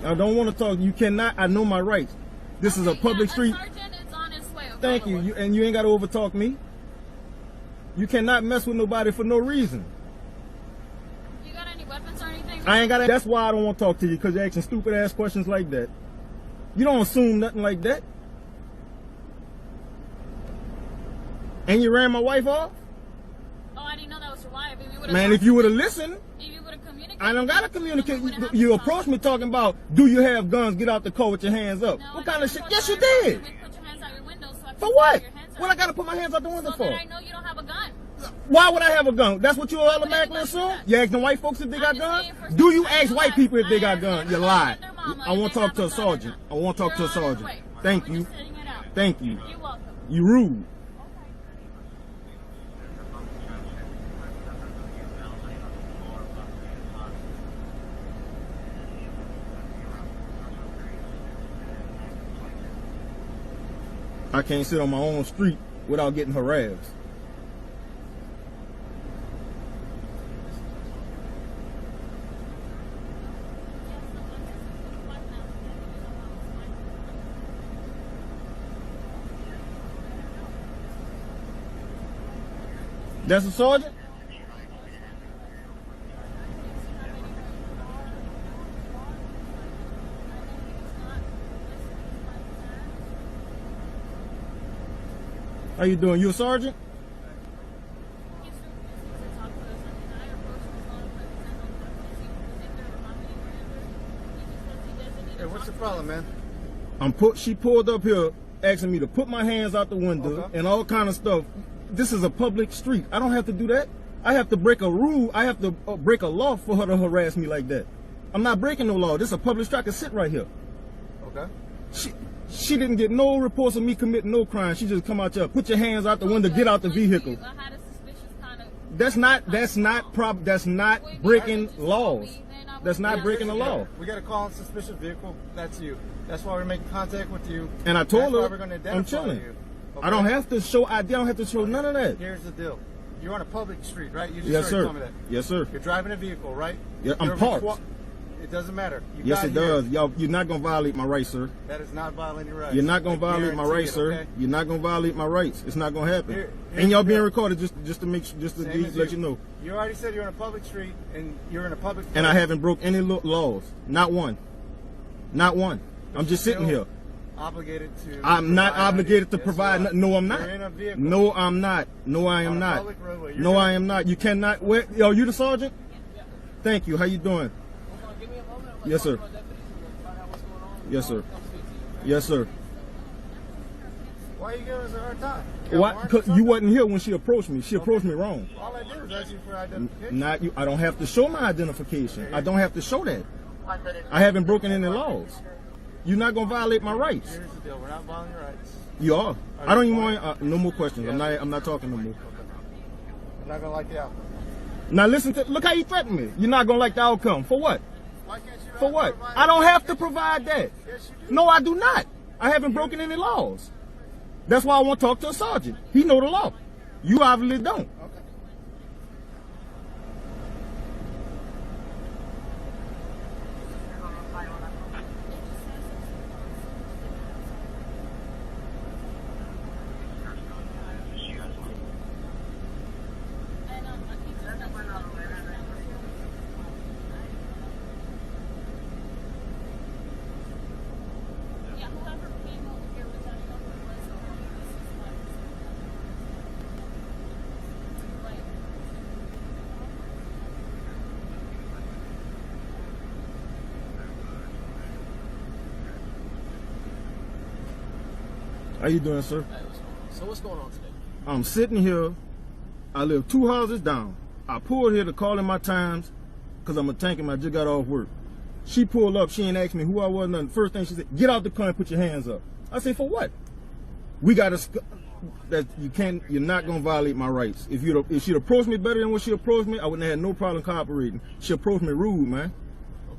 I don't want to talk. You cannot. I know my rights. This is a public street. Sergeant is on his way. Okay? Thank you. And you ain't got to overtalk me. You cannot mess with nobody for no reason. You got any weapons or anything? I ain't got to. That's why I don't want to talk to you, because you're asking stupid ass questions like that. You don't assume nothing like that. And you ran my wife off? Oh, I didn't know that was your wife. Man, if you would have listened, if you would have communicated. I don't gotta communicate. You approached me talking about, do you have guns? Get out the car with your hands up. No, What kind of shit? Yes, you you did. put your hands out your window so I can For see what? your hands What out. I gotta put my hands out the window So for? that I know you don't have a gun. Why would I have a gun? That's what you automatically Because assume? you You asking white folks if they got I'm just guns? saying for Do you sure. ask I white know people if they I got asked guns? their You mama lied. and their mama I if want they to talk have to a a gun or sergeant. not. I want to talk to a You're on your sergeant. way. Thank We're you. just sitting it out. Thank you. You're welcome. You rude. I can't sit on my own street without getting harassed. That's a sergeant? How you doing? You a sergeant? Hey, what's the problem, man? She pulled up here asking me to put my hands out the window and all kind of stuff. This is a public street. I don't have to do that. I have to break a rule. I have to break a law for her to harass me like that. I'm not breaking no law. This is a public street. I can sit right here. Okay. She didn't get no reports of me committing no crime. She just come out here, put your hands out the window, get out the vehicle. I had a suspicious kind of. That's not breaking laws. That's not breaking the law. We got a call on suspicious vehicle. That's you. That's why we're making contact with you. And I told That's why her we're gonna I'm identify chilling. you. Okay? I don't have to show ID. I don't have to show none of that. Here's the deal. You're on a public street, right? You just Yes, already sir. told me that. Yes, sir. You're driving a vehicle, right? Yeah, I'm You're parked. It doesn't matter. You Yes, got it here. does. You're not gonna violate my rights, sir. That is not violating your rights. You're not gonna I violate my guarantee rights, it, sir. okay? You're not gonna violate my rights. It's not gonna happen. Here's And y'all the being deal. recorded just to Same as let you know. You already said you're on a public street and you're in a public. And I haven't broke any laws. Not one. Not one. I'm just sitting here. Obligated to. I'm not provide obligated to ID. Yes, provide. you are. No, I'm not. You're in a vehicle. No, I'm not. No, I am On a not. public roadway. You're No, gonna- I am not. You cannot. Where, yo, you the sergeant? Thank you. How you doing? Yes, sir. Yes, sir. Yes, sir. Why are you giving us a hard time? What? Cause you wasn't here when she approached me. She approached me wrong. All I did was ask you for identification. Not you. I don't have to show my identification. I don't have to show that. I haven't broken any laws. You're not gonna violate my rights. Here's the deal. We're not violating your rights. You are. I don't even want. No more questions. I'm not talking no more. I'm not gonna like the outcome. Now listen to. Look how you threaten me. You're not gonna like the outcome. For what? Why can't you? For what? I don't have to provide that. Yes, you do. No, I do not. I haven't broken any laws. That's why I want to talk to a sergeant. He know the law. You obviously don't. Okay. Yeah, whoever came over here was I don't know who it was. How you doing, sir? So what's going on today? I'm sitting here. I live 2 houses down. I pulled here to call in my times because I'm a tank and I just got off work. She pulled up. She ain't asked me who I was. Nothing. First thing she said, "Get out the car and put your hands up." I said, "For what?" We got to. That you can't. You're not gonna violate my rights. If she'd approached me better than what she approached me, I wouldn't have had no problem cooperating. She approached me rude, man.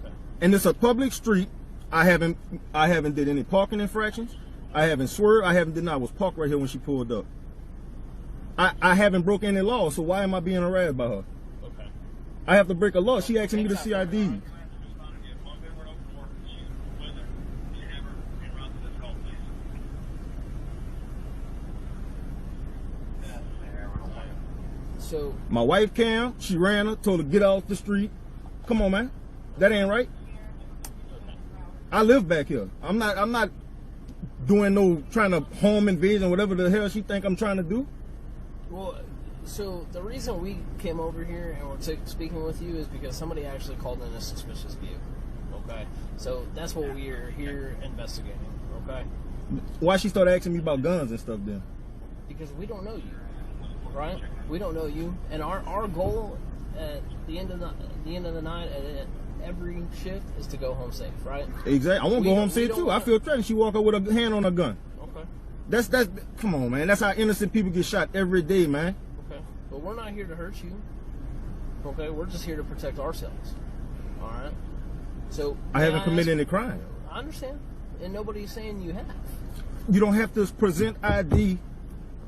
Okay. And it's a public street. I haven't did any parking infractions. I haven't swerved. I haven't did not. I was parked right here when she pulled up. I haven't broken any law, so why am I being harassed by her? Okay. I have to break a law. She asking me to see ID. So My wife Cam, she ran her, told her get off the street. Come on, man. That ain't right. I live back here. I'm not doing no trying to home invasion, whatever the hell she think I'm trying to do. well, so the reason we came over here and we're speaking with you is because somebody actually called in a suspicious vehicle. Okay, so that's what we are here investigating. Okay, Why she started asking me about guns and stuff then? because we don't know you, right? We don't know you, and our goal at the end of the night at every shift is to go home safe, right? Exactly. I want to We go don't- home we safe don't too. I wanna- feel threatened. She walk up with a hand on a gun. Okay, That's come on, man. That's how innocent people get shot every day, man. okay, but we're not here to hurt you. Okay, we're just here to protect ourselves. All right. So I may haven't ask- committed any crime. I understand, and nobody's saying you have. You don't have to present ID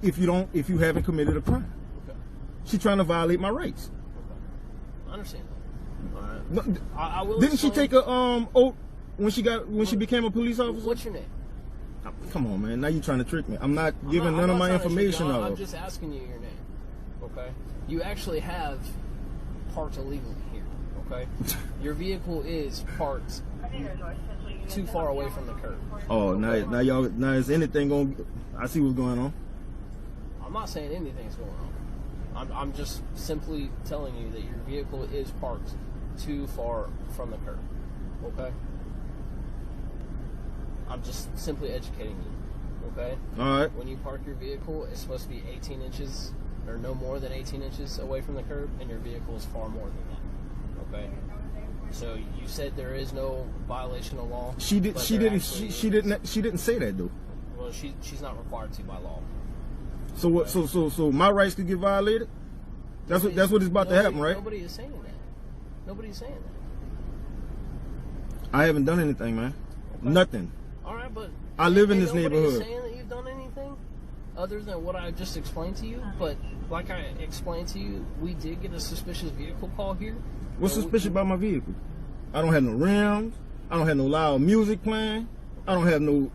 if you haven't committed a crime. Okay. She's trying to violate my rights. I understand that. All right. No, I will. didn't she explain- take a oath when she became a police officer? What's your name? Come on, man. Now you're trying to trick me. I'm not giving I'm none of not my trying to trick you. information I'm out. just asking you your name. Okay. You actually have parked illegally here. Okay. Your vehicle is parked too far away from the curb. Oh, now is anything going? I see what's going on. I'm not saying anything's going on. I'm just simply telling you that your vehicle is parked too far from the curb. Okay? I'm just simply educating you. Okay? All right. When you park your vehicle, it's supposed to be 18 inches or no more than 18 inches away from the curb, and your vehicle is far more than that. Okay? So you said there is no violation of law. She but there didn't actually she is. didn't say that though. Well, she's not required to by law. So what? So my rights could get violated. That's what it's about to happen, right? Nobody is saying that. Nobody's saying that. I haven't done anything, man. Okay. Nothing. All right, but I live in this nobody is neighborhood. saying that you've done anything other than what I just explained to you. But like I explained to you, we did get a suspicious vehicle call here. What's And suspicious about my vehicle? I don't have no rims. I don't have no loud music playing. I don't have no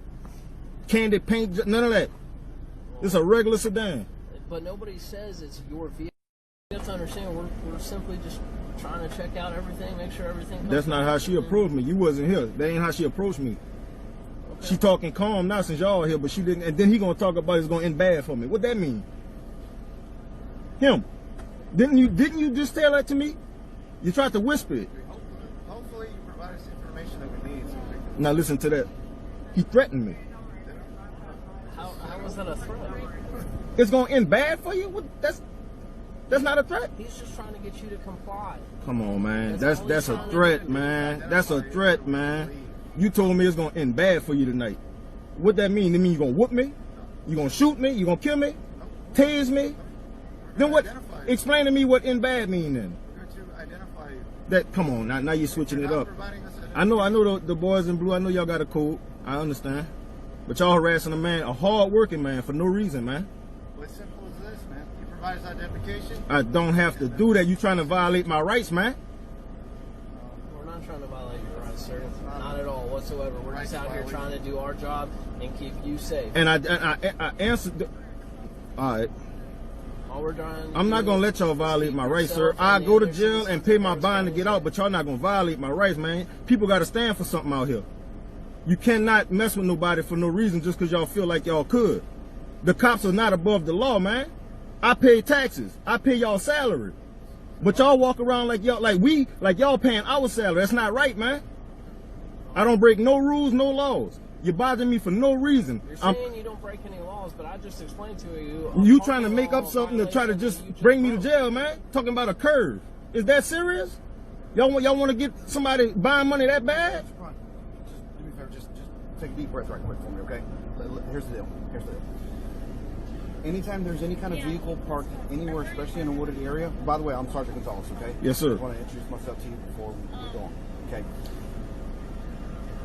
candy paint. None of that. It's a regular sedan. But nobody says it's your vehicle. You have to understand, we're simply just trying to check out everything, make sure everything. comes That's not out. how she approached me. You wasn't here. That ain't how she approached me. Okay. She talking calm now since y'all here, but she didn't. And then he gonna talk about it's gonna end bad for me. What that mean? Him? Didn't you just tell that to me? You tried to whisper it. Hopefully you provide us information that we need. So we can- Now listen to that. He threatened me. How was that a threat? It's gonna end bad for you? What, that's not a threat. He's just trying to get you to comply. Come on, man. That's That's all a he's trying to threat, do. man. That's a threat, man. You told me it's gonna end bad for you tonight. What that mean? It mean you gonna whoop me? You gonna shoot me? You gonna kill me? Tase me? Then what? Explain to me what end bad mean then. We're going to identify you. That come on now you're switching it You're not up. providing us I know the boys in blue. I know y'all got a code. I understand, but y'all harassing a hard working man for no reason, man. Well, it's simple as this, man. You provide us identification. I don't have to do that. You trying to violate my rights, man? We're not trying to violate your rights, sir. Not at all whatsoever. We're just out here trying to do our job and keep you safe. And I answered. All right. All we're trying to I'm not do gonna is let y'all violate keep my rights, sir. yourself I and the go to other jail and citizens pay my of bond to get out, but y'all not gonna violate my rights, man. People gotta stand for something out here. You cannot mess with nobody for no reason just because y'all feel like y'all could. The cops are not above the law, man. I pay taxes. I pay y'all salary. But y'all walk around like y'all paying our salary. That's not right, man. I don't break no rules, no laws. You're bothering me for no reason. You're I'm- saying you don't break any laws, but I just explained to you. You a trying to parking make up law something to try to violation just that you bring me to broke. jail, man? Talking about a curve. Is that serious? Y'all want to get somebody buying money that bad? Ron, do me a favor, just take a deep breath right quick for me, okay? Here's the deal. Anytime there's any kind of vehicle parked anywhere, especially in a wooded area. By the way, I'm Sergeant Gonzalez, okay? Yes, sir. I want to introduce myself to you before we go on, okay?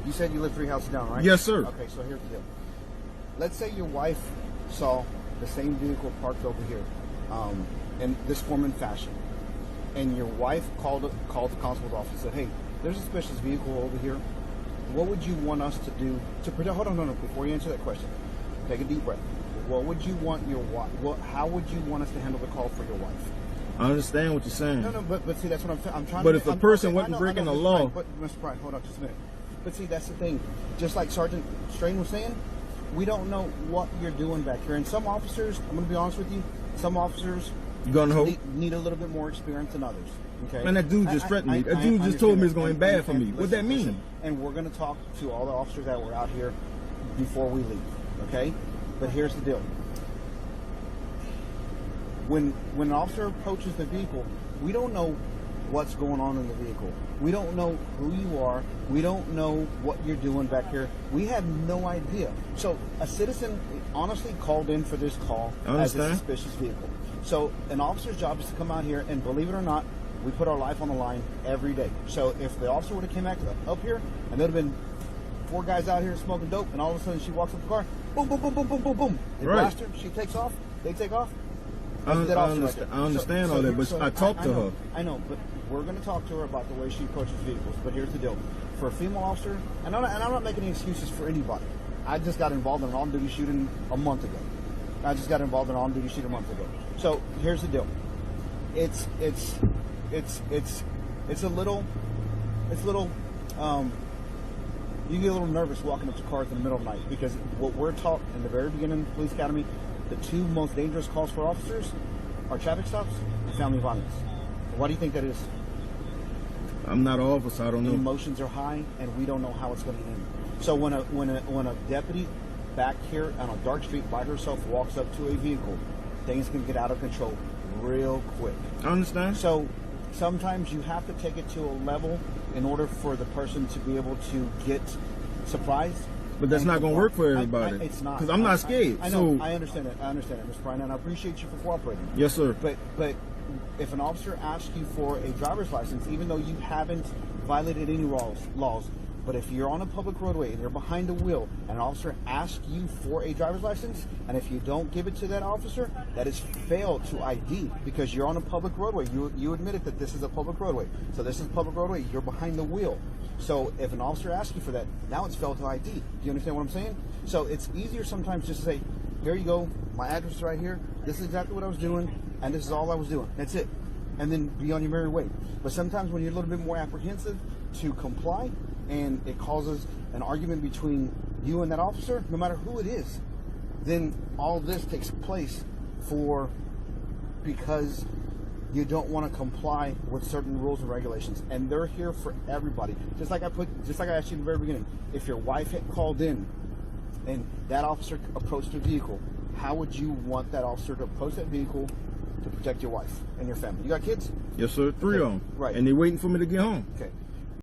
You said you live 3 houses down, right? Yes, sir. Okay, so here's the deal. Let's say your wife saw the same vehicle parked over here, in this form and fashion, and your wife called the constable's office and said, "Hey, there's a suspicious vehicle over here. What would you want us to do to protect?" Hold on, no. Before you answer that question, take a deep breath. What would you want your wife? How would you want us to handle the call for your wife? I understand what you're saying. No, but see, that's what I'm trying. But to if a I'm- person okay, wasn't I know, breaking the Mr. law- Pride, but Mr. Pride, hold on just a minute. But see, that's the thing. Just like Sergeant Strain was saying, we don't know what you're doing back here. And some officers, I'm going to be honest with you, some officers Gun ho. need a little bit more experience than others. Okay. Man, that dude just threatened me. That dude just told me it's going bad for me. What that mean? And we're going to talk to all the officers that were out here before we leave. Okay. But here's the deal. When an officer approaches the vehicle, we don't know what's going on in the vehicle. We don't know who you are. We don't know what you're doing back here. We have no idea. So a citizen honestly called in for this call as a understand. suspicious vehicle. So an officer's job is to come out here, and believe it or not, we put our life on the line every day. So if the officer would have came back up here, and there'd have been 4 guys out here smoking dope, and all of a sudden she walks up the car, boom, boom, boom, boom, boom, boom, boom. They Right. blast her, she takes off, they take off. I That's a dead officer right there. understand all that, but I talked to her. I know, but we're going to talk to her about the way she approaches vehicles. But here's the deal: for a female officer, and I'm not making any excuses for anybody. I just got involved in an on-duty shooting a month ago. So here's the deal: it's a little. You get a little nervous walking up to cars in the middle of the night, because what we're taught in the very beginning of Police Academy, the 2 most dangerous calls for officers are traffic stops and family violence. Why do you think that is? I'm not an officer. I don't The know. emotions are high, and we don't know how it's going to end. So when a deputy back here on a dark street by herself walks up to a vehicle, things can get out of control real quick. I understand. So sometimes you have to take it to a level in order for the person to be able to get surprised. But that's and not going to comply. work for everybody. It's not. Because I'm not scared. I know. So, I understand it. I understand it, Mr. Bryan, and I appreciate you for cooperating. yes, sir. But if an officer asks you for a driver's license, even though you haven't violated any laws, but if you're on a public roadway and you're behind the wheel and an officer asks you for a driver's license, and if you don't give it to that officer, that is failed to ID, because you're on a public roadway. You admitted that this is a public roadway. So this is a public roadway. You're behind the wheel. So if an officer asks you for that, now it's failed to ID. Do you understand what I'm saying? So it's easier sometimes just to say, here you go, my address is right here. This is exactly what I was doing, and this is all I was doing. That's it. And then be on your merry way. But sometimes when you're a little bit more apprehensive to comply, and it causes an argument between you and that officer, no matter who it is, then all this takes place because you don't want to comply with certain rules and regulations, and they're here for everybody. Just like I asked you in the very beginning, if your wife had called in and that officer approached a vehicle, how would you want that officer to approach that vehicle to protect your wife and your family? You got kids? Yes, sir. 3 Okay. of them. Right. And they're waiting for me to get home. Okay.